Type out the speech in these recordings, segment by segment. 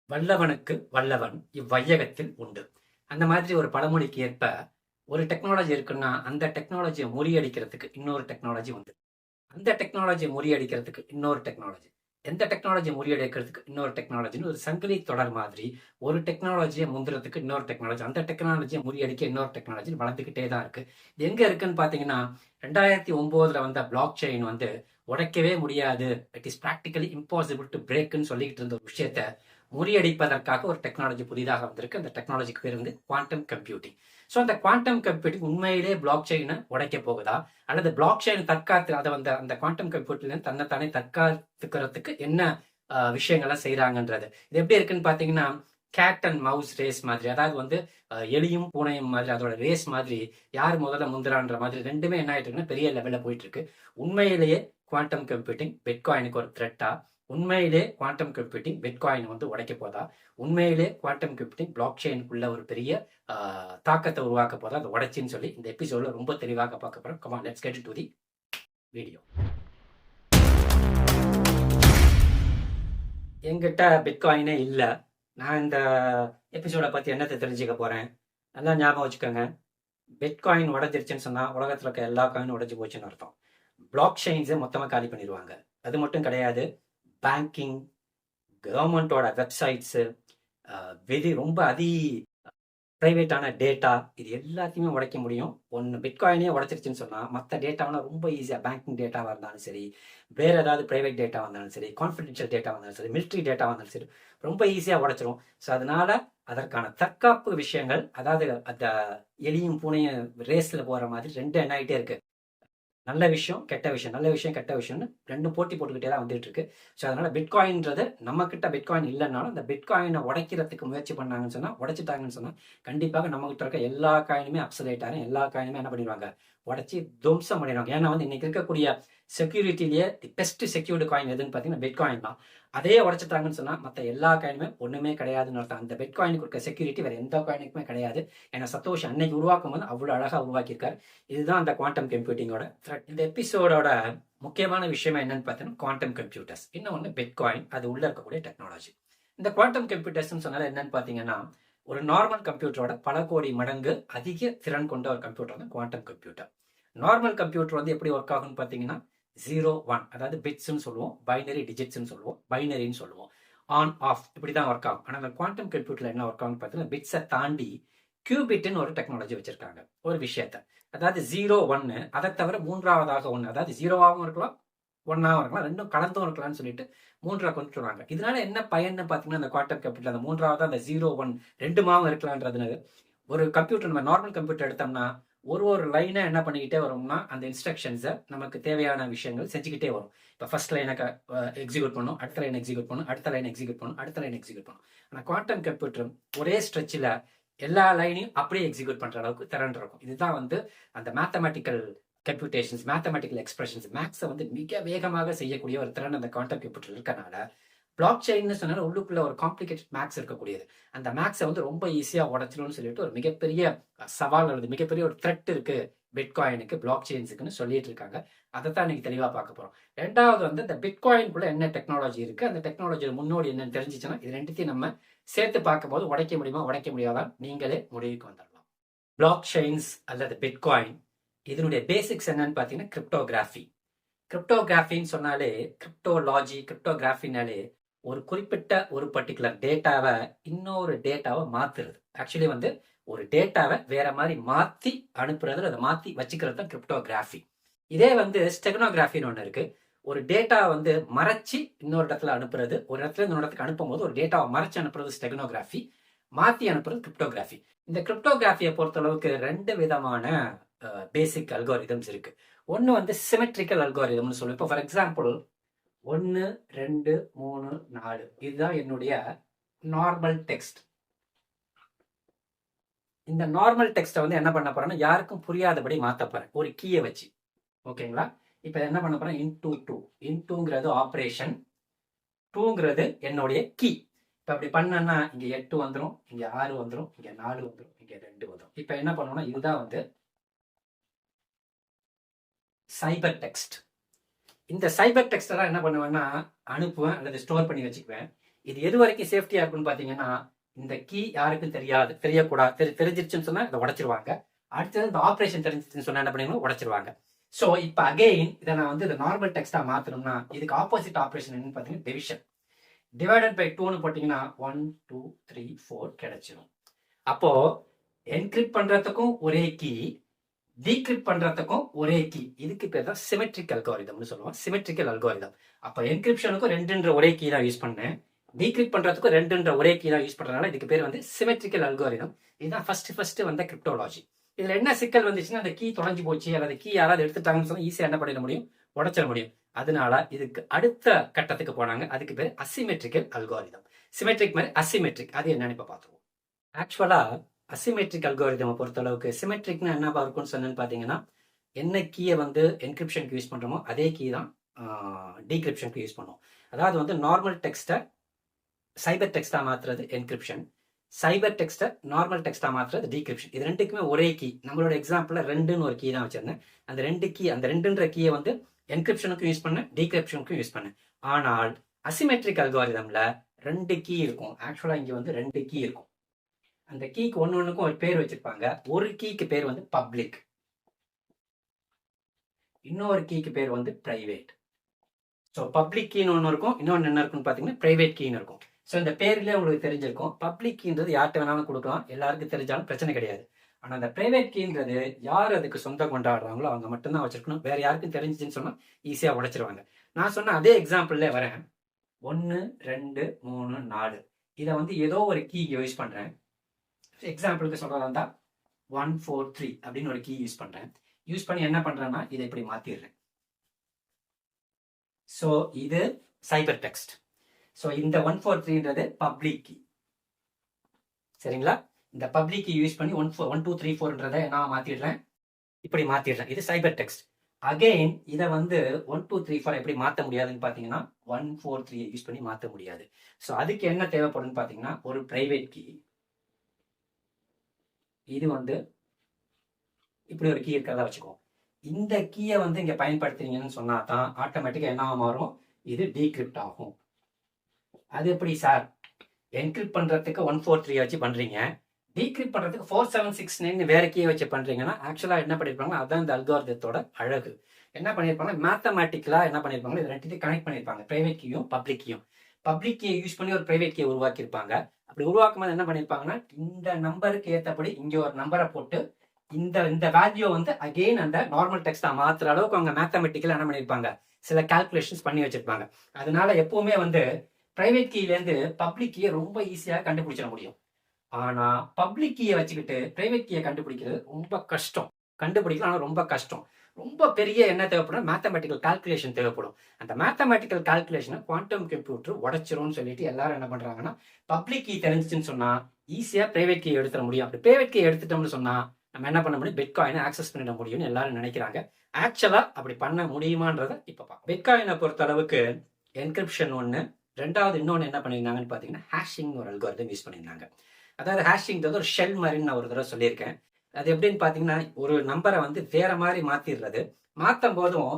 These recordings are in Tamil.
வல்லவனுக்கு வல்லவன் இவ்வையகத்தில் உண்டு. அந்த மாதிரி ஒரு பழமொழிக்கு ஏற்ப ஒரு டெக்னாலஜி இருக்குன்னா அந்த டெக்னாலஜியை முறியடிக்கிறதுக்கு இன்னொரு டெக்னாலஜி வந்து அந்த டெக்னாலஜியை முறியடிக்கிறதுக்கு இன்னொரு டெக்னாலஜி எந்த டெக்னாலஜியை முறியடிக்கிறதுக்கு இன்னொரு டெக்னாலஜின்னு ஒரு சங்கிலி தொடர் மாதிரி ஒரு டெக்னாலஜியை முந்துறதுக்கு இன்னொரு டெக்னாலஜி அந்த டெக்னாலஜியை முறியடிக்க இன்னொரு டெக்னாலஜி வளர்ந்துக்கிட்டே தான் இருக்கு. இது எங்க இருக்குன்னு பாத்தீங்கன்னா 2009 வந்த பிளாக் செயின் வந்து உடைக்கவே முடியாது, it is practically impossible to பிரேக்னு சொல்லிட்டு இருந்த ஒரு விஷயத்த முறியடிப்பதற்காக ஒரு டெக்னாலஜி புதிதாக வந்திருக்கு. அந்த டெக்னாலஜிக்கு பேர் வந்து குவாண்டம் கம்ப்யூட்டிங். ஸோ அந்த குவாண்டம் கம்ப்யூட்டிங் உண்மையிலே பிளாக் செயினை உடைக்க போகுதா, அல்லது பிளாக் செயின் தற்காத்து அதை வந்து அந்த குவாண்டம் கம்ப்யூட்டர்ல தன்னைத்தானே தற்காத்துக்கிறதுக்கு என்ன விஷயங்கள்லாம் செய்யறாங்கன்றது. இது எப்படி இருக்குன்னு பாத்தீங்கன்னா கேட் அண்ட் மவுஸ் ரேஸ் மாதிரி, அதாவது வந்து எலியும் பூனையும் மாதிரி, அதோட ரேஸ் மாதிரி யார் முதல்ல முந்திரான்ற மாதிரி ரெண்டுமே என்ன ஆயிட்டு இருக்குன்னா பெரிய லெவல்ல போயிட்டு இருக்கு. உண்மையிலேயே குவாண்டம் கம்ப்யூட்டிங் பிட்காயினுக்கு ஒரு த்ரெட்டா, உண்மையிலே குவாண்டம் கம்ப்யூட்டிங் பிட்காயின் வந்து உடைக்க போதா, உண்மையிலே குவாண்டம் கம்ப்யூட்டிங் பிளாக் செயினுக்குள்ள ஒரு பெரிய தாக்கத்தை உருவாக்க போதா, அதை உடைச்சின்னு சொல்லி இந்த எபிசோட்ல ரொம்ப தெளிவாக பார்க்க போறோம். Come on, let's get to the video. என்கிட்ட பிட்காயினே இல்லை. நான் இந்த எபிசோட பத்தி என்னத்தை தெரிஞ்சுக்க போறேன், நல்லா ஞாபகம் வச்சுக்கோங்க. பிட்காயின் உடஞ்சிருச்சுன்னு சொன்னா உலகத்துல இருக்க எல்லா காயினும் உடஞ்சு போச்சுன்னு அர்த்தம். பிளாக் செயின்ஸை மொத்தமா காலி பண்ணிடுவாங்க. அது மட்டும் கிடையாது, பேங்கிங், கவர்மெண்டோட வெப்சைட்ஸு, ரொம்ப பிரைவேட்டான டேட்டா, இது எல்லாத்தையுமே உடைக்க முடியும். ஒன்று பிட்காயினே உடைச்சிருச்சுன்னு சொன்னால் மற்ற டேட்டாவெலாம் ரொம்ப ஈஸியாக, பேங்கிங் டேட்டாவாக இருந்தாலும் சரி, வேறு ஏதாவது ப்ரைவேட் டேட்டாவாக இருந்தாலும் சரி, கான்ஃபிடென்ஷியல் டேட்டாவாக இருந்தாலும் சரி, மிலிட்ரி டேட்டாவாக இருந்தாலும் சரி, ரொம்ப ஈஸியாக உடைச்சிரும். ஸோ அதனால அதற்கான தற்காப்பு விஷயங்கள், அதாவது அந்த எலியும் பூனையும் ரேஸில் போகிற மாதிரி ரெண்டு என்ன ஆகிட்டே இருக்கு. நல்ல விஷயம் கெட்ட விஷயம், நல்ல விஷயம் கெட்ட விஷயம்னு ரெண்டு போட்டி போட்டுக்கிட்டே தான் வந்துட்டு இருக்கு. ஸோ அதனால பிட்காயின்றது நம்ம கிட்ட பிட்காயின் இல்லைன்னாலும் அந்த பிட்காயினை உடைக்கிறதுக்கு முயற்சி பண்ணாங்கன்னு சொன்னா, உடைச்சிட்டாங்கன்னு சொன்னா கண்டிப்பாக நம்ம கிட்ட இருக்க எல்லா காயினுமே அப்சலேட் ஆகும். எல்லா காயினுமே என்ன பண்ணிடுவாங்க, உடைச்சி துவம்சம் பண்ணிடுவாங்க. ஏன்னா வந்து இன்னைக்கு இருக்கக்கூடிய செக்யூரிட்டிலேயே தி பெஸ்ட் செக்யூர்டு காயின் எதுன்னு பார்த்தீங்கன்னா பிட்காயின் தான். அதே உடைச்சிட்டாங்கன்னு சொன்னா மற்ற எல்லா காயினுமே ஒண்ணுமே கிடையாதுன்னு அர்த்தம். அந்த பிட்காயினுக்கு இருக்க செக்யூரிட்டி வேற எந்த காயினுக்குமே கிடையாது. ஏன்னா சத்தோஷ் அன்னைக்கு உருவாக்கும் போது அவ்வளவு அழகா உருவாக்கியிருக்காரு. இதுதான் அந்த குவாண்டம் கம்ப்யூட்டிங்கோட த்ரெட். இந்த எபிசோடோட முக்கியமான விஷயம் என்னன்னு பார்த்தீங்கன்னா குவாண்டம் கம்ப்யூட்டர்ஸ், இன்னொன்று பிட்காயின், அது உள்ள இருக்கக்கூடிய டெக்னாலஜி. இந்த குவாண்டம் கம்ப்யூட்டர்ஸ் சொன்னால என்னன்னு பார்த்தீங்கன்னா ஒரு நார்மல் கம்ப்யூட்டரோட பல கோடி மடங்கு அதிக திறன் கொண்ட ஒரு கம்ப்யூட்டர் வந்து குவாண்டம் கம்ப்யூட்டர். நார்மல் கம்ப்யூட்டர் வந்து எப்படி ஒர்க் ஆகும்னு பார்த்தீங்கன்னா 0 1, அதாவது பிட்ஸ்ன்னு சொல்லுவோம், பைனரி டிஜிட்ஸ்ன்னு சொல்லுவோம், பைனரின்னு சொல்லுவோம், ஆன் ஆஃப் இப்படி தான் ஒர்க் ஆகும். ஆனால் அந்த குவாண்டம் கம்ப்யூட்டர்ல என்ன ஒர்க் ஆகும்னு பார்த்தீங்கன்னா பிட்ஸை தாண்டி கியூபிட்னு ஒரு டெக்னாலஜி வச்சிருக்காங்க. ஒரு விஷயத்த, அதாவது 0 1, அதை தவிர மூன்றாவதாக ஒன்று, அதாவது 0வாகவும் இருக்கலாம் 1ஆகவும் இருக்கலாம், ரெண்டும் கலந்தும் இருக்கலாம்னு சொல்லிட்டு மூன்றாக கொண்டு வருவாங்க. இதனால என்ன பயன்னு பார்த்தீங்கன்னா அந்த குவாண்டம் கம்ப்யூட்டர் அந்த மூன்றாவது அந்த 0 1 ரெண்டுமாவும் இருக்கலாம்ன்றது. ஒரு கம்ப்யூட்டர், நம்ம நார்மல் கம்ப்யூட்டர் எடுத்தோம்னா ஒரு லைனை என்ன பண்ணிக்கிட்டே வரும்னா அந்த இன்ஸ்ட்ரக்ஷன்ஸை நமக்கு தேவையான விஷயங்கள் செஞ்சுக்கிட்டே வரும். இப்போ ஃபர்ஸ்ட் லைனை எக்ஸிக்யூட் பண்ணும், அடுத்த லைன் எக்ஸிக்யூட் பண்ணும், அடுத்த லைன் எக்ஸிக்யூட் பண்ணும், அடுத்த லைன் எக்ஸிக்யூட் பண்ணும். ஆனால் குவாண்டம் கம்ப்யூட்டர் ஒரே ஸ்ட்ரெச்சில் எல்லா லைனையும் அப்படியே எக்ஸிக்யூட் பண்ற அளவுக்கு திறன் இருக்கும். இதுதான் வந்து அந்த மேத்தமெட்டிக்கல் கம்ப்யூட்டேஷன்ஸ், மேத்தமெட்டிக்கல் எக்ஸ்பிரஷன்ஸ், மேக்ஸை வந்து மிக வேகமாக செய்யக்கூடிய ஒரு திறன் அந்த குவாண்டம் கம்ப்யூட்டர் இருக்கனால பிளாக் செயின்னு சொன்னாலும் உள்ளுக்குள்ள ஒரு காம்ப்ளிகேட்டட் மேக்ஸ் இருக்கக்கூடியது. அந்த மேக்ஸை வந்து ரொம்ப ஈஸியா உடச்சிடும்னு சொல்லிட்டு ஒரு மிகப்பெரிய சவால் அல்லது மிகப்பெரிய ஒரு த்ரெட் இருக்கு பிட்காயினுக்கு, பிளாக் செயின்ஸுக்குன்னு சொல்லிட்டு இருக்காங்க. அதை தான் இன்னைக்கு தெளிவா பார்க்க போறோம். ரெண்டாவது வந்து இந்த பிட்காயின்குள்ள என்ன டெக்னாலஜி இருக்கு, அந்த டெக்னாலஜியோட முன்னோடி என்னன்னு தெரிஞ்சிச்சுன்னா இது ரெண்டுத்தையும் நம்ம சேர்த்து பார்க்கும்போது உடைக்க முடியுமா உடைக்க முடியாதா நீங்களே முடிவுக்கு வந்துடலாம். பிளாக் செயின்ஸ் அல்லது பிட்காயின், இதனுடைய பேசிக்ஸ் என்னன்னு பார்த்தீங்கன்னா கிரிப்டோகிராஃபி. கிரிப்டோகிராஃபின்னு சொன்னாலே, கிரிப்டோலாஜி, கிரிப்டோகிராஃபினாலே ஒரு குறிப்பிட்ட ஒரு பர்டிகுலர் டேட்டாவை இன்னொரு டேட்டாவை மாத்துறது. ஆக்சுவலி வந்து ஒரு டேட்டாவை வேற மாதிரி மாத்தி அனுப்புறது, அதை மாத்தி வச்சுக்கிறது தான் கிரிப்டோகிராஃபி. இதே வந்து ஸ்டெகனோகிராஃபின்னு ஒன்று இருக்கு. ஒரு டேட்டா வந்து மறைச்சி இன்னொரு இடத்துல அனுப்புறது, ஒரு இடத்துல இன்னொரு இடத்துக்கு அனுப்பும் போது ஒரு டேட்டாவை மறைச்சு அனுப்புறது ஸ்டெகனோகிராஃபி, மாத்தி அனுப்புறது கிரிப்டோகிராஃபி. இந்த கிரிப்டோகிராஃபியை பொறுத்த அளவுக்கு ரெண்டு விதமான பேசிக் அல்காரிதம்ஸ் இருக்கு. ஒன்று வந்து சிமெட்ரிக்கல் அல்காரிதம்னு சொல்லுவோம். இப்போ ஃபார் எக்ஸாம்பிள் 1 2 3 4 இதுதான் என்னுடைய நார்மல் டெக்ஸ்ட். இந்த நார்மல் டெக்ஸ்ட்டை வந்து என்ன பண்ண போறேன்னா யாருக்கும் புரியாதபடி மாத்த போறேன் ஒரு கீயை வச்சு. ஓகேங்களா? இப்போ என்ன பண்ண போறேன், இன்டூ 2, இன்டூங்கிறது ஆப்ரேஷன், 2ங்கிறது என்னுடைய கீ. இப்போ அப்படி பண்ணனா இங்க 8 வந்துடும், இங்க 6 வந்துடும், இங்க 4 வந்துடும், இங்க 2 வந்துடும். இப்போ என்ன பண்ணணும்னா இதுதான் வந்து சைபர் டெக்ஸ்ட். இந்த சைபர் டெக்ஸ்ட்டை தான் என்ன பண்ணுவேன்னா அனுப்புவேன் அல்லது ஸ்டோர் பண்ணி வச்சுக்குவேன். இது எது வரைக்கும் சேஃப்டியா இருக்குன்னு பாத்தீங்கன்னா, இந்த கீ யாருக்கும் தெரியக்கூடாது, தெரிஞ்சிருச்சுன்னு சொன்னா இதை உடைச்சிருவாங்க. அடுத்தது இந்த ஆப்ரேஷன் தெரிஞ்சிருச்சுன்னு சொன்னா என்ன பண்ணுவாங்க, உடைச்சிருவாங்க. ஸோ இப்போ அகெயின் இதை நான் வந்து இதை நார்மல் டெக்ஸ்டா மாத்தணும்னா இதுக்கு ஆப்போசிட் ஆப்ரேஷன் என்னன்னு பாத்தீங்கன்னா டிவிஷன். டிவைடட் பை 2ன்னு போட்டீங்கன்னா 1 2 3 4 கிடைச்சிடும். அப்போ என்கிரிப்ட் பண்றதுக்கும் ஒரே கீ, டீக்ரிப்ட் பண்றதுக்கும் ஒரே கீ. இதுக்கு பேர் தான் சிமெட்ரிக் அல்காரிதம்னு சொல்லுவோம். Symmetrical algorithm. அப்போ என்கிரிப்ஷனுக்கும் 2ன்ற ஒரே கீ தான் யூஸ் பண்ணேன், டீக்ரிப்ட் பண்றதுக்கும் 2ன்ற ஒரே கீ தான் யூஸ் பண்றதுனால இதுக்கு பேர் வந்து சிமெட்ரிக்கல் அல்காரிதம். இதுதான் ஃபர்ஸ்ட் வந்த கிரிப்டோலாஜி. இதுல என்ன சிக்கல் வந்துச்சுன்னா, அந்த கீ தொலைஞ்சு போச்சு அல்லது கீ யாராவது எடுத்துட்டாங்கன்னு சொன்னா ஈஸியா என்ன பண்ணிட முடியும், உடைச்சிட முடியும். அதனால இதுக்கு அடுத்த கட்டத்துக்கு போனாங்க. அதுக்கு பேர் அசிமெட்ரிக்கல் அல்காரிதம். சிமெட்ரிக் மாதிரி அசிமெட்ரிக், அது என்னன்னு இப்ப பார்த்துருவோம். ஆக்சுவலா அசிமெட்ரிக் அல்காரிதம் பொறுத்த அளவுக்கு சிமெட்ரிக்னா என்ன இருக்கும்னு சொன்னேன்னு பாத்தீங்கன்னா, என்ன கீயை வந்து என்கிரிப்ஷனுக்கு யூஸ் பண்றோமோ அதே கீ தான் டீக்ரிப்ஷனுக்கு யூஸ் பண்ணுவோம். அதாவது வந்து நார்மல் டெக்ஸ்ட்டை சைபர் டெக்ஸ்டா மாத்துறது என்கிரிப்ஷன், சைபர் டெக்ஸ்ட்டை நார்மல் டெக்ஸ்டா மாத்துறது டீக்ரிப்ஷன். இது ரெண்டுக்குமே ஒரே கீ. நம்மளோட எக்ஸாம்பிள்ல 2ன்னு ஒரு கீ தான் வச்சிருந்தேன். அந்த 2ன்ற கீயை வந்து என்கிரிப்ஷனுக்கும் யூஸ் பண்ணேன், டீக்ரிப்ஷனுக்கும் யூஸ் பண்ணேன். ஆனால் அசிமெட்ரிக் அல்காரிதம்ல 2 கீ இருக்கும். ஆக்சுவலா இங்க வந்து 2 கீ இருக்கும். அந்த கீக்கு ஒண்ணுக்கும் ஒரு பேர் வச்சிருப்பாங்க. ஒரு கீக்கு பேர் வந்து பப்ளிக், இன்னொரு கீக்கு பேர் வந்து பிரைவேட். ஸோ பப்ளிக் கீன்னு ஒன்று இருக்கும், இன்னொன்று என்ன இருக்குன்னு பார்த்தீங்கன்னா பிரைவேட் கீன்னு இருக்கும். ஸோ இந்த பேர்லேயே உங்களுக்கு தெரிஞ்சிருக்கும். பப்ளிக் கீன்றது யார்கிட்ட வேணாலும் கொடுக்கலாம், எல்லாருக்கும் தெரிஞ்சாலும் பிரச்சனை கிடையாது. ஆனால் அந்த பிரைவேட் கீன்றது யார் அதுக்கு சொந்தம் கொண்டாடுறாங்களோ அவங்க மட்டும்தான் வச்சிருக்கணும். வேற யாருக்கும் தெரிஞ்சிச்சுன்னு சொன்னால் ஈஸியாக உடைச்சிருவாங்க. நான் சொன்ன அதே எக்ஸாம்பிள்ல வரேன். 1 2 3 4 இதை வந்து ஏதோ ஒரு கீ யூஸ் பண்றேன். எக்ஸாம்பிளுக்கு சொல்றதா இருந்தா 1 4 3 அப்படின்னு ஒரு கீ யூஸ் பண்றேன். யூஸ் பண்ணி என்ன பண்றேன்னா இதை இப்படி மாத்திடுறேன். ஸோ இது சைபர் டெக்ஸ்ட். ஸோ இந்த 1 4 3ன்றது பப்ளிக் கீ. சரிங்களா? இந்த பப்ளிக் கீ யூஸ் பண்ணி 1 2 3 4ன்றதை நான் மாத்திடுறேன், இப்படி மாத்திடுறேன். இது சைபர் டெக்ஸ்ட். அகெயின் இதை வந்து 1 2 3 4 எப்படி மாற்ற முடியாதுன்னு பார்த்தீங்கன்னா 1 4 3 யூஸ் பண்ணி மாற்ற முடியாது. ஸோ அதுக்கு என்ன தேவைப்படும்னு பார்த்தீங்கன்னா ஒரு பிரைவேட் கீ. இது வந்து இப்படி ஒரு கீ இருக்கிறதா வச்சுக்கோ. இந்த கீயை வந்து இங்க பயன்படுத்துறீங்கன்னு சொன்னா தான் ஆட்டோமேட்டிக்கா என்ன மாறும், இது டீக்ரிப்ட் ஆகும். அது எப்படி சார்? என்கிரிப்ட் பண்றதுக்கு 1 4 3 வச்சு பண்றீங்க, டீக்ரிப்ட் பண்றதுக்கு 4 7 6 9 வேற கீயை வச்சு பண்றீங்கன்னா ஆக்சுவலா என்ன பண்ணிருப்பாங்க, அதான் இந்த அல்காரிதத்தோட அழகு. என்ன பண்ணிருப்பாங்க, மேத்தமேட்டிக்கலா என்ன பண்ணிருப்பாங்க, இது ரெண்டுத்தையும் கனெக்ட் பண்ணிருப்பாங்க, பிரைவேட் கீயும் பப்ளிக் கீயும். பப்ளிக் கீயை யூஸ் பண்ணி ஒரு பிரைவேட் கீயை உருவாக்கி இருப்பாங்க. அப்படி உருவாக்கும் போது என்ன பண்ணிருப்பாங்கன்னா, இந்த நம்பருக்கு ஏற்றபடி இங்க ஒரு நம்பரை போட்டு இந்த வேல்யூ வந்து அகெயின் அந்த நார்மல் டெக்ஸ்டா மாத்துற அளவுக்கு அவங்க மேத்தமெட்டிக்கலா என்ன பண்ணிருப்பாங்க, சில கால்குலேஷன்ஸ் பண்ணி வச்சிருப்பாங்க. அதனால எப்பவுமே வந்து பிரைவேட் கீல இருந்து பப்ளிக் கீயை ரொம்ப ஈஸியா கண்டுபிடிச்சிட முடியும். ஆனா பப்ளிக் கீயை வச்சுக்கிட்டு பிரைவேட் கீயை கண்டுபிடிக்கிறது ரொம்ப கஷ்டம். கண்டுபிடிக்கலாம், ஆனா ரொம்ப கஷ்டம். ரொம்ப பெரிய என்ன தேவைப்படும், மேத்தமெட்டிக்கல் கால்குலேஷன் தேவைப்படும். அந்த மேத்தமெட்டிக்கல் கால்குலேஷனை குவாண்டம் கம்ப்யூட்டர் உடைச்சிரும்னு சொல்லிட்டு எல்லாரும் என்ன பண்றாங்கன்னா, பப்ளிக் கீ தெரிஞ்சிச்சுன்னு சொன்னா ஈஸியா பிரைவேட் கீ எடுத்துட முடியும். அப்படி பிரைவேட் கீ எடுத்துட்டோம்னு சொன்னா நம்ம என்ன பண்ண முடியும், பிட்காயினை ஆக்சஸ் பண்ணிட முடியும்னு எல்லாரும் நினைக்கிறாங்க. ஆக்சுவலா அப்படி பண்ண முடியுமான்றதை இப்ப பார்ப்போம். பிட்காயினை பொறுத்த அளவுக்கு என்கிரிப்ஷன் ஒன்று, ரெண்டாவது இன்னொன்று என்ன பண்ணியிருந்தாங்கன்னு பார்த்தீங்கன்னா ஹேஷிங் ஒரு அல்காரிதம் யூஸ் பண்ணியிருந்தாங்க. அதாவது ஹேஷிங்கிறது ஒரு ஷெல் மாதிரின்னு நான் ஒரு தடவை சொல்லியிருக்கேன். அது எப்படின்னு பார்த்தீங்கன்னா ஒரு நம்பரை வந்து வேற மாதிரி மாத்திடுறது. மாற்றும் போதும்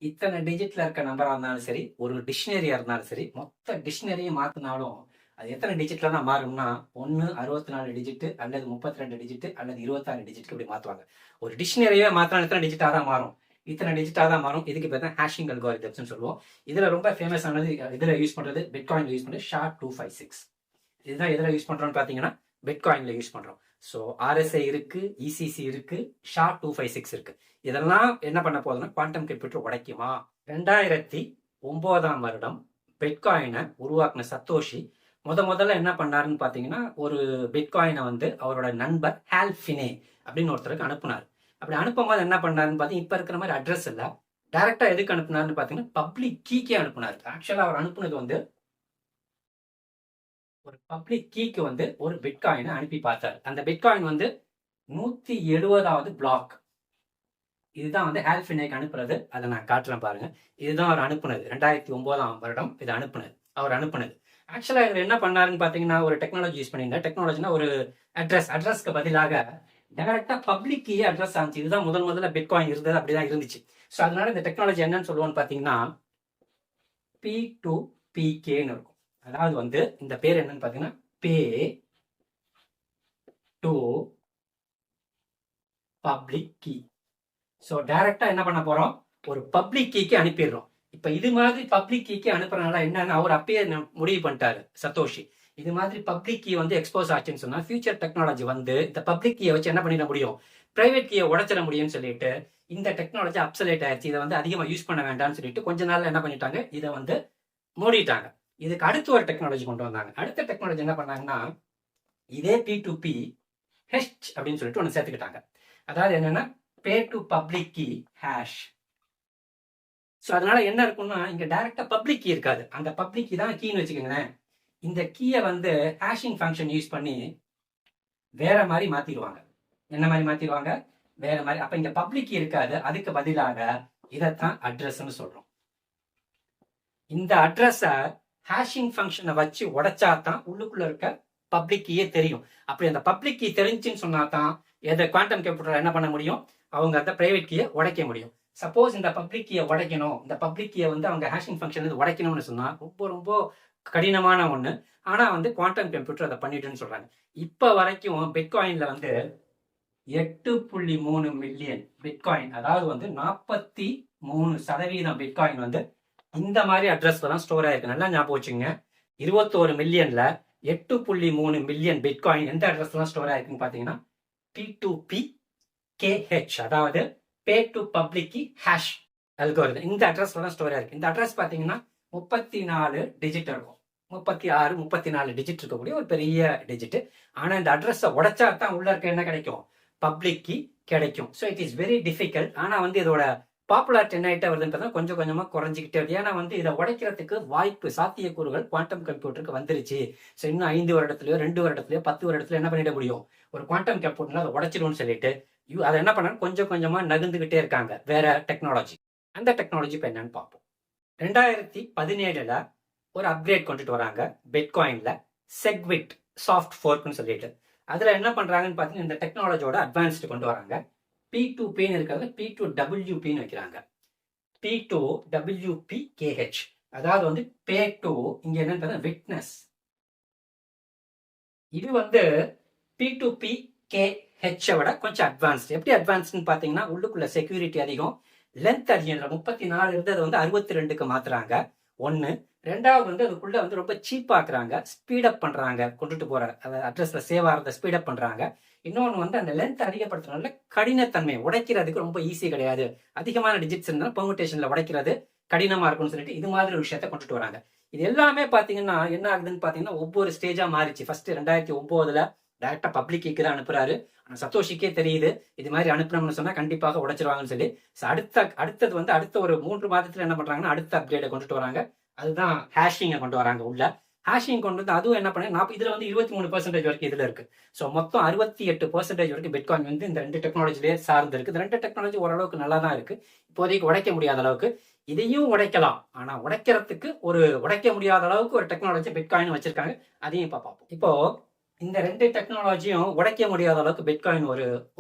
இத்தனை டிஜிட்ல இருக்க நம்பரா இருந்தாலும் சரி, ஒரு டிக்ஷனரியா இருந்தாலும் சரி, மொத்த டிக்ஷனரியை மாத்தினாலும் அது எத்தனை டிஜிட்ல தான் மாறும்னா, 1 64 டிஜிட் அல்லது 32 டிஜிட் அல்லது 26 டிஜிட் இப்படி மாத்துவாங்க. ஒரு டிக்ஷனரியே மாத்தினா எத்தனை டிஜிட்டா தான் மாறும், இத்தனை டிஜிட்டா தான் மாறும். இதுக்கு பேர் தான் ஹேஷிங் அல்காரிதம்ஸ் சொல்லுவோம். இதுல ரொம்ப ஃபேமஸ் ஆனது, இதுல யூஸ் பண்றது பிட்காயின்ல யூஸ் பண்றது SHA-256. இதுதான் எதுல யூஸ் பண்றோம்னு பாத்தீங்கன்னா பிட்காயின்ல யூஸ் பண்றோம். ஸோ RSI இருக்கு, ECC இருக்கு, SHA-256 இருக்கு. இதெல்லாம் என்ன பண்ண போதுன்னா குவாண்டம் கம்ப்யூட்டர் உடைக்குமா? 2009ஆம் வருடம் பிட்காயினை உருவாக்குன சத்தோஷி முதல்ல என்ன பண்ணாருன்னு பாத்தீங்கன்னா, ஒரு பிட்காயினை வந்து அவரோட நண்பர் ஹால் ஃபினே அப்படின்னு ஒருத்தருக்கு அனுப்புனார். அப்படி அனுப்பும் போது என்ன பண்ணாருன்னு பாத்தீங்கன்னா, இப்ப இருக்கிற மாதிரி அட்ரஸ் இல்ல, டைரக்டா எதுக்கு அனுப்புனாருன்னு பாத்தீங்கன்னா பப்ளிக் கீக்கே அனுப்புனாரு. ஆக்சுவலா அவர் அனுப்புனது வந்து ஒரு பப்ளிக் கீக்கு வந்து ஒரு பிட்காயினை அனுப்பி பார்த்தார். அந்த பிட்காயின் வந்து 170வது பிளாக். இதுதான் வந்து ஹால் ஃபினேக்கு அனுப்புறது. அதை நான் காட்டுறேன் பாருங்க. இதுதான் அவர் அனுப்புனது. 2009ஆம் வருடம் இது அனுப்புனது, அவர் அனுப்புனது. ஆக்சுவலா இவர் என்ன பண்ணாருன்னு பாத்தீங்கன்னா, ஒரு டெக்னாலஜி யூஸ் பண்ணியிருந்தார். டெக்னாலஜினா ஒரு அட்ரஸ்க்கு பதிலாக டைரக்டா பப்ளிக் கீயே அட்ரஸ் ஆச்சு. இதுதான் முதல்ல பிட்காயின் இருந்தது, அப்படிதான் இருந்துச்சு. ஸோ அதனால இந்த டெக்னாலஜி என்னன்னு சொல்லுவோம்னு பாத்தீங்கன்னா P2PKன்னு இருக்கும். அதாவது வந்து இந்த பேர் என்னன்னு பார்த்தீங்கன்னா pay to public key. So டைரக்டா என்ன பண்ண போறோம், ஒரு பப்ளிக் கீக்கு அனுப்பிடுறோம். இப்ப இது மாதிரி பப்ளிக் கீக்கு அனுப்புறதுனால என்னன்னு அவர் அப்பயே முடிவு பண்ணிட்டாரு சத்தோஷி. இது மாதிரி பப்ளிக் கீ வந்து எக்ஸ்போஸ் ஆச்சுன்னு சொன்னா ஃபியூச்சர் டெக்னாலஜி வந்து இந்த பப்ளிக் கீயை வச்சு என்ன பண்ணிட முடியும், பிரைவேட் கீயை உடைச்சிட முடியும்னு சொல்லிட்டு இந்த டெக்னாலஜி அப்சலேட் ஆயிடுச்சு, இதை வந்து அதிகமாக யூஸ் பண்ண வேண்டாம்னு சொல்லிட்டு கொஞ்ச நாள்ல என்ன பண்ணிட்டாங்க, இதை வந்து மூடிட்டாங்க. இதுக்கு அடுத்து ஒரு டெக்னாலஜி கொண்டு வந்தாங்க. அடுத்த டெக்னாலஜி என்ன பண்ணாங்கன்னா இதே P2P ஹெச் அப்படின்னு சொல்லிட்டு ஒன்று சேர்த்துக்கிட்டாங்க. அதாவது என்னன்னா pay to public key hash. So அதனால என்ன இருக்கும்னா இங்க டைரக்டா பப்ளிக் கீ இருக்காது, அந்த பப்ளிக் கீ தான் கீன்னு வச்சுக்கோங்களேன். இந்த கீயை வந்து ஹேஷிங் ஃபங்க்ஷன் யூஸ் பண்ணி வேற மாதிரி மாத்திடுவாங்க. என்ன மாதிரி மாத்திடுவாங்க, வேற மாதிரி. அப்ப இங்க பப்ளிக் கீ இருக்காது, அதுக்கு பதிலாக இதைத்தான் அட்ரஸ்ன்னு சொல்றோம். இந்த அட்ரஸ ஹேஷிங் ஃபங்க்ஷனை வச்சு உடைச்சா தான் உள்ளுக்குள்ள இருக்க பப்ளிக் கீயே தெரியும். அப்படி அந்த பப்ளிக் கீ தெரிஞ்சுன்னு சொன்னா தான் எதை குவாண்டம் கம்ப்யூட்டர் என்ன பண்ண முடியும், அவங்க அந்த பிரைவேட் கீயை உடைக்க முடியும். சப்போஸ் இந்த பப்ளிக் கீயை உடைக்கணும், இந்த பப்ளிக் கீயை வந்து அவங்க ஹேஷிங் ஃபங்க்ஷன் உடைக்கணும்னு சொன்னா ரொம்ப ரொம்ப கடினமான ஒண்ணு. ஆனா வந்து குவாண்டம் கம்ப்யூட்டர் அதை பண்ணிட்டுன்னு சொல்றாங்க. இப்ப வரைக்கும் பிட்காயின்ல வந்து 8.3 மில்லியன் பிட்காயின், அதாவது வந்து 43% பிட்காயின் வந்து இந்த மாதிரி அட்ரஸ்ல தான் ஸ்டோர் ஆயிருக்கு. நல்லா ஞாபகம் வச்சுங்க, 21 மில்லியன்ல 8.3 மில்லியன் பிட்காயின் எந்த அட்ரஸ்லாம் ஸ்டோர் ஆயிருக்குன்னு பாத்தீங்கன்னா P2P KH, அதாவது pay to public key hash algorithm. இந்த அட்ரஸ்ல தான் ஸ்டோர் ஆயிருக்கு. இந்த அட்ரஸ் பாத்தீங்கன்னா 34 டிஜிட் இருக்கும், 36 34 டிஜிட் இருக்கக்கூடிய ஒரு பெரிய டிஜிட். ஆனா இந்த அட்ரஸை உடைச்சா தான் உள்ள இருக்க என்ன கிடைக்கும், பப்ளிக் கீ கிடைக்கும். So it is very difficult. ஆனா வந்து இதோட பாப்புலாரிட்டி என்ன ஆயிட்டா வருதுன்னு கொஞ்சம் கொஞ்சமா குறைஞ்சிக்கிட்டே வருது. ஏன்னா வந்து இதை உடைக்கிறதுக்கு வாய்ப்பு சாத்தியக்கூறுகள் குவாண்டம் கம்ப்யூட்டருக்கு வந்துருச்சு. ஸோ இன்னும் 5 வருடத்துலயோ 2 வருடத்துலயோ 10 வருடத்துல என்ன பண்ணிட முடியும், ஒரு குவாண்டம் கம்ப்யூட்டர்ல அதை உடைச்சிடும்னு சொல்லிட்டு அதை என்ன பண்ண கொஞ்சம் கொஞ்சமா நகர்ந்துகிட்டே இருக்காங்க வேற டெக்னாலஜி. அந்த டெக்னாலஜி இப்ப என்னன்னு பார்ப்போம். 2017 ஒரு அப்கிரேட் கொண்டுட்டு வராங்க பிட்காயின்ல, செக்விட் சாஃப்ட் ஃபோர்க்னு சொல்லிட்டு. அதுல என்ன பண்றாங்கன்னு பாத்தீங்கன்னா இந்த டெக்னாலஜியோட அட்வான்ஸ்டு கொண்டு வராங்க. P2Pன்னு இருக்கிறது P2WPன்னு வைக்கிறாங்க. P2WPKH, அதாவது வந்து பே டு, இங்க என்னன்னு விட்னஸ். இது வந்து P2PKH விட கொஞ்சம் அட்வான்ஸ்டு. எப்படி அட்வான்ஸ்டுன்னு பாத்தீங்கன்னா உள்ளுக்குள்ள செக்யூரிட்டி அதிகம், லென்த் அதிகம். 34 இருந்தது வந்து 62க்கு மாத்துறாங்க. ஒன்னு. ரெண்டாவது வந்து அதுக்குள்ள வந்து ரொம்ப சீப்பாக்குறாங்க, ஸ்பீடப் பண்றாங்க, கொண்டுட்டு போற அட்ரஸ்ல சேவ் ஆகிறத ஸ்பீடப் பண்றாங்க. இன்னொன்று வந்து அந்த லென்த் அதிகப்படுத்துறதுனால கடினத்தன்மை, உடைக்கிறதுக்கு ரொம்ப ஈஸி கிடையாது. அதிகமான டிஜிட்ஸ் இருந்தாலும் பெர்முடேஷன்ல உடைக்கிறது கடினமா இருக்கும்னு சொல்லிட்டு இது மாதிரி ஒரு விஷயத்த கொண்டுட்டு வராங்க. இது எல்லாமே பாத்தீங்கன்னா என்ன ஆகுதுன்னு பாத்தீங்கன்னா ஒவ்வொரு ஸ்டேஜா மாறிச்சு. ஃபர்ஸ்ட் 2009 டைரக்டா பப்ளிக் கீக்கு தான் அனுப்புறாரு. ஆனா சத்தோஷிக்கே தெரியுது இது மாதிரி அனுப்பணும்னு சொன்னா கண்டிப்பாக உடைச்சிருவாங்கன்னு சொல்லி. அடுத்தது வந்து அடுத்த ஒரு 3 மாதத்துல என்ன பண்றாங்கன்னா அடுத்த அப்கிரேட கொண்டுட்டு வராங்க. அதுதான் ஹேஷிங்கை கொண்டு வராங்க உள்ள. ஹேஷிங் கொண்டு வந்து அதுவும் என்ன பண்ண இதுல வந்து 23% வரைக்கும் இதுல இருக்கு. ஸோ மொத்தம் 68% வரைக்கும் பிட்காயின் வந்து இந்த 2 டெக்னாலஜிலேயே சார்ந்து இருக்கு. இந்த 2 டெக்னாலஜி ஓரளவுக்கு நல்லா தான் இருக்கு, இப்போதைக்கு உடைக்க முடியாத அளவுக்கு. இதையும் உடைக்கலாம், ஆனா உடைக்கிறதுக்கு ஒரு உடைக்க முடியாத அளவுக்கு ஒரு டெக்னாலஜி பிட்காயின் வச்சிருக்காங்க. அதையும் இப்ப பார்ப்போம். இப்போ இந்த 2 டெக்னாலஜியும் உடைக்க முடியாத அளவுக்கு பிட்காயின்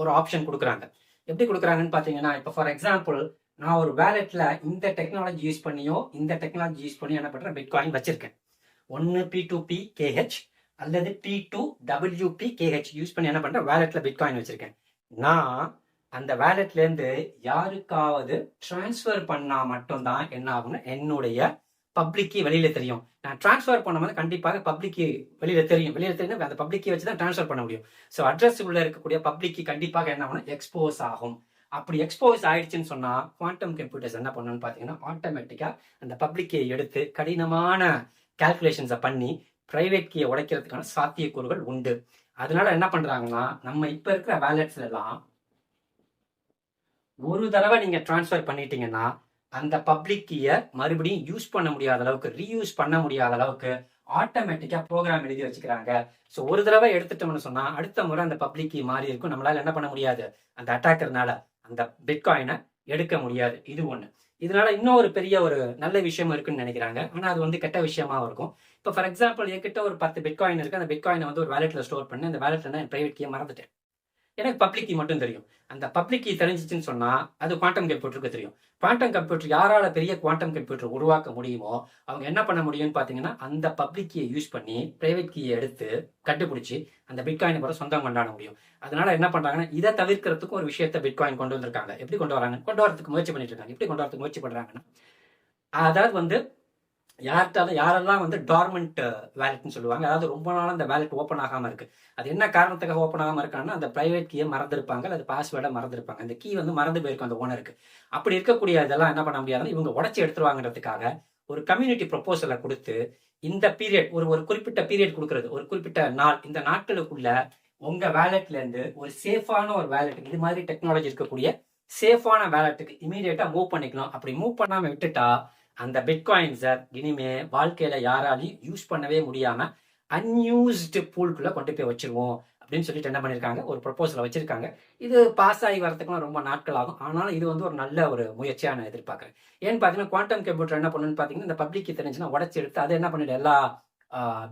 ஒரு ஆப்ஷன் கொடுக்குறாங்க. எப்படி கொடுக்குறாங்கன்னு பாத்தீங்கன்னா இப்போ ஃபார் எக்ஸாம்பிள் நான் ஒரு வேலெட்ல இந்த டெக்னாலஜி யூஸ் பண்ணியோ இந்த டெக்னாலஜி யூஸ் பண்ணி என்ன பண்றேன், பிட்காயின் வச்சிருக்கேன். ஒன்னு P2PKH அல்லது P2WPKH யூஸ் பண்ணி என்ன பண்றேன், வேலெட்ல பிட்காயின் வச்சிருக்கேன். நான் அந்த வேலெட்ல இருந்து யாருக்காவது டிரான்ஸ்ஃபர் பண்ணா மட்டும்தான் என்ன ஆகும்னா என்னுடைய பப்ளிக் வெளியில தெரியும். நான் டிரான்ஸ்ஃபர் பண்ணும்போது கண்டிப்பாக பப்ளிக் வெளியில தெரியும். அந்த பப்ளிக் வச்சு தான் டிரான்ஸ்ஃபர் பண்ண முடியும். ஸோ அட்ரஸ் உள்ள இருக்கக்கூடிய பப்ளிக் கண்டிப்பாக என்ன ஆகும், எக்ஸ்போஸ் ஆகும். அப்படி எக்ஸ்போஸ் ஆயிடுச்சுன்னு சொன்னா குவாண்டம் கம்ப்யூட்டர்ஸ் என்ன பண்ணணும்னு பாத்தீங்கன்னா ஆட்டோமேட்டிக்கா அந்த பப்ளிக் கீயை எடுத்து கடினமான கால்குலேஷன்ஸை பண்ணி பிரைவேட் கீயை உடைக்கிறதுக்கான சாத்தியக்கூறுகள் உண்டு. அதனால என்ன பண்றாங்கன்னா நம்ம இப்ப இருக்கிற வேலெட்ஸ்ல எல்லாம் ஒரு தடவை நீங்க டிரான்ஸ்ஃபர் பண்ணிட்டீங்கன்னா அந்த பப்ளிக் கீயை மறுபடியும் யூஸ் பண்ண முடியாத அளவுக்கு, ரீயூஸ் பண்ண முடியாத அளவுக்கு ஆட்டோமேட்டிக்கா ப்ரோக்ராம் எழுதி வச்சுக்கிறாங்க. ஸோ ஒரு தடவை எடுத்துட்டோம்னு சொன்னா அடுத்த முறை அந்த பப்ளிக் கீ மாறி இருக்கும். நம்மளால என்ன பண்ண முடியாது, அந்த அட்டாக்கர்னால அந்த பிட்காயினை எடுக்க முடியாது. இது ஒண்ணு. இதனால இன்னொரு பெரிய ஒரு நல்ல விஷயம் இருக்குன்னு நினைக்கிறாங்க. ஆனா அது வந்து கெட்ட விஷயமா இருக்கும். இப்போ ஃபார் எக்ஸாம்பிள் என்கிட்ட ஒரு 10 பிட்காயின் இருக்கு. அந்த பிட்காயினை வந்து ஒரு வேலெட்ல ஸ்டோர் பண்ணி அந்த வேலெட்ல நான் பிரைவேட் கீயை மறந்துட்டேன். எனக்கு பப்ளிக் கீ மட்டும் தெரியும். அந்த பப்ளிக் கீ தெரிஞ்சிச்சுன்னு சொன்னா அது குவாண்டம் கம்ப்யூட்டருக்கு தெரியும். குவாண்டம் கம்ப்யூட்டர் யாரால பெரிய குவாண்டம் கம்ப்யூட்டர் உருவாக்க முடியுமோ அவங்க என்ன பண்ண முடியும்னு பாத்தீங்கன்னா அந்த பப்ளிக் கீயை யூஸ் பண்ணி பிரைவேட் கீயை எடுத்து கண்டுபிடிச்சி அந்த பிட்காயினை கூட சொந்தம் கொண்டாட முடியும். அதனால என்ன பண்றாங்கன்னா இதை தவிர்க்கிறதுக்கு ஒரு விஷயத்த பிட்காயின் கொண்டு வந்திருக்காங்க. எப்படி கொண்டு வராங்க? கொண்டு வரதுக்கு முயற்சி பண்ணிட்டு இருக்காங்க. எப்படி கொண்டு வரதுக்கு முயற்சி பண்றாங்கன்னா அதாவது வந்து யாரெல்லாம் வந்து டார்மெண்ட் வேலட்னு சொல்லுவாங்க, அதாவது ரொம்ப நாள் அந்த வேலட் ஓப்பன் ஆகாம இருக்கு. அது என்ன காரணத்துக்காக ஓப்பன் ஆகாம இருக்காங்கன்னா அந்த பிரைவேட் கீயை மறந்துருப்பாங்க, அது பாஸ்வேர்டை மறந்துருப்பாங்க, அந்த கீ வந்து மறந்து போயிருக்கும் அந்த ஓனருக்கு. அப்படி இருக்கக்கூடிய இதெல்லாம் என்ன பண்ண முடியாதுன்னு இவங்க உடச்சி எடுத்துருவாங்கன்றதுக்காக ஒரு கம்யூனிட்டி ப்ரொபோசலை கொடுத்து இந்த பீரியட் ஒரு குறிப்பிட்ட பீரியட் கொடுக்கறது, ஒரு குறிப்பிட்ட நாள், இந்த நாட்களுக்குள்ள உங்க வேலட்ல இருந்து ஒரு சேஃபான ஒரு வேலட், இது மாதிரி டெக்னாலஜி இருக்கக்கூடிய சேஃபான வேலட்டுக்கு இமீடியட்டா மூவ் பண்ணிக்கலாம். அப்படி மூவ் பண்ணாம விட்டுட்டா அந்த பிட்காயின்ஸை இனிமே வாழ்க்கையில யாராலையும் யூஸ் பண்ணவே முடியாம அன்யூஸ்டு பூல்குள்ள கொண்டு போய் வச்சிருவோம் அப்படின்னு சொல்லிட்டு என்ன பண்ணிருக்காங்க, ஒரு ப்ரொபோசலை வச்சிருக்காங்க. இது பாஸ் ஆகி வரதுக்குலாம் ரொம்ப நாட்கள் ஆகும். ஆனாலும் இது வந்து ஒரு நல்ல ஒரு முயற்சியா நான் எதிர்பார்க்கிறேன். ஏன்னு பாத்தீங்கன்னா குவாண்டம் கம்ப்யூட்டர் என்ன பண்ணுன்னு பாத்தீங்கன்னா இந்த பப்ளிக் தெரிஞ்சுன்னா உடச்சி எடுத்து அதை என்ன பண்ணிட்டு எல்லா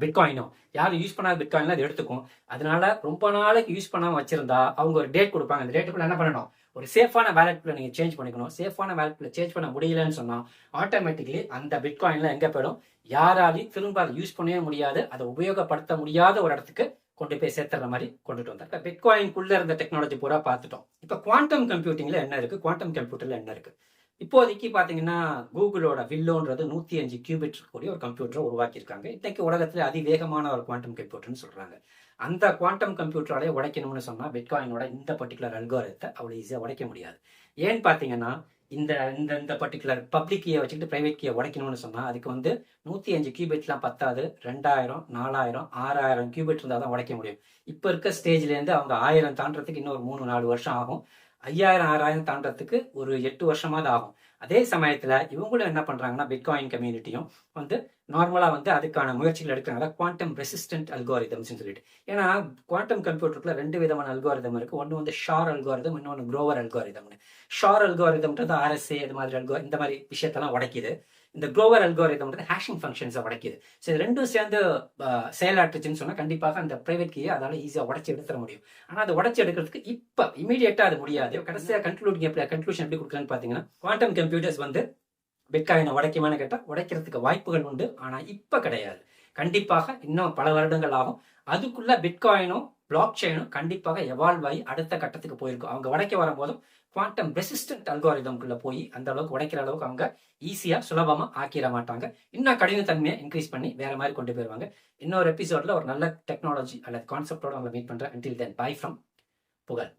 பிட்காயினும் யாரும் யூஸ் பண்ணாத பிட்காயின்லாம் அது எடுத்துக்கும். அதனால ரொம்ப நாளைக்கு யூஸ் பண்ணாம வச்சிருந்தா அவங்க ஒரு டேட் கொடுப்பாங்க. அந்த டேட்டுக்குள்ள என்ன பண்ணணும், ஒரு சேஃபான வேலட்ல நீங்க சேஞ்ச் பண்ணிக்கணும். சேஃபான வேலட்ல சேஞ்ச் பண்ண முடியலன்னு சொன்னா ஆட்டோமேட்டிக்லி அந்த பிட்காயின்ல எங்க போயிடும், யாராலையும் திரும்ப அதை யூஸ் பண்ணவே முடியாது, அதை உபயோகப்படுத்த முடியாத ஒரு இடத்துக்கு கொண்டு போய் சேர்த்துற மாதிரி கொண்டுட்டு வந்தார். பிட்காயின்குள்ள இருந்த டெக்னாலஜி பூரா பார்த்துட்டோம். இப்ப குவாண்டம் கம்ப்யூட்டிங்ல என்ன இருக்கு, குவாண்டம் கம்ப்யூட்டர்ல என்ன இருக்கு? இப்போதைக்கு பாத்தீங்கன்னா கூகுளோட வில்லோன்றது 105 கியூபிட் இருக்கக்கூடிய ஒரு கம்ப்யூட்டரை உருவாக்கியிருக்காங்க. இன்னைக்கு உலகத்துல அதிவேகமான ஒரு குவாண்டம் கம்ப்யூட்டர்னு சொல்றாங்க. அந்த குவாண்டம் கம்ப்யூட்டராலே உடைக்கணும்னு சொன்னா பிட்காயினோட இந்த பர்டிகுலர் அல்காரிதத்தை அவ்வளவு ஈஸியா உடைக்க முடியாது. ஏன்னு பாத்தீங்கன்னா இந்த இந்த இந்த பர்டிகுலர் பப்ளிக் கீயை வச்சுக்கிட்டு பிரைவேட் கீயை உடைக்கணும்னு சொன்னா அதுக்கு வந்து 105 கியூபிட்லாம் பத்தாது. 2000, 4000, 6000 கியூபிட் இருந்தால் தான் உடைக்க முடியும். இப்ப இருக்க ஸ்டேஜ்ல இருந்து அவங்க 1000 தாண்டறதுக்கு இன்னொரு 3-4 வருஷம் ஆகும். 5000, 6000 தாண்டறதுக்கு ஒரு 8 வருஷமாவது ஆகும். அதே சமயத்துல இவங்களும் என்ன பண்றாங்கன்னா பிட்காயின் கம்யூனிட்டியும் வந்து நார்மலா வந்து அதுக்கான முயற்சிகள் எடுக்கிறாங்க. குவாண்டம் ரெசிஸ்டன்ட் அல்காரிதம்ஸ் சொல்லிட்டு. ஏன்னா குவாண்டம் கம்ப்யூட்டருக்குள்ள 2 விதமான அல்காரிதம் இருக்கு. ஒன்று வந்து ஷார் அல்காரிதம், இன்னொன்று குரோவர் அல்காரிதம்னு. ஷார் அல்காரிதம்ன்றது RSA இது மாதிரி இந்த மாதிரி விஷயத்தெல்லாம் உடைக்குது. இந்த குரோவர் அல்காரிதம்ன்றது ஹேஷிங் ஃபங்க்ஷன்ஸை உடைக்குது. ஸோ இது ரெண்டும் சேர்ந்து செயலாற்றுச்சுன்னு சொன்னா கண்டிப்பாக அந்த பிரைவேட் கீயை அதால ஈஸியா உடைச்சு எடுத்துட முடியும். ஆனா அதை உடைச்சு எடுக்கிறதுக்கு இப்ப இமீடியட்டா அது முடியாது. கடைசியா கன்க்ளூஷன் எப்படி கொடுக்குறான்னு பாத்தீங்கன்னா குவாண்டம் கம்ப்யூட்டர்ஸ் வந்து பிட்காயினை உடைக்குமான்னு கேட்டா உடைக்கிறதுக்கு வாய்ப்புகள் உண்டு. ஆனா இப்ப கிடையாது. கண்டிப்பாக இன்னும் பல வருடங்கள் ஆகும். அதுக்குள்ள பிட்காயினும் பிளாக் செயினும் கண்டிப்பாக எவால்வ் ஆகி அடுத்த கட்டத்துக்கு போயிருக்கும். அவங்க உடைக்க வரும்போதும் குவாண்டம் ரெசிஸ்டன்ட் அல்காரிதம்குள்ள போய் அந்த அளவுக்கு உடைக்கிற அளவுக்கு அவங்க ஈஸியா சுலபமா ஆக்கிட மாட்டாங்க. இன்னும் கடினத்தன்மையை இன்க்ரீஸ் பண்ணி வேற மாதிரி கொண்டு போயிருவாங்க. இன்னொரு எபிசோட்ல ஒரு நல்ல டெக்னாலஜி அல்லது கான்செப்டோட உங்களை மீட் பண்றேன். until then bye from புகழ்.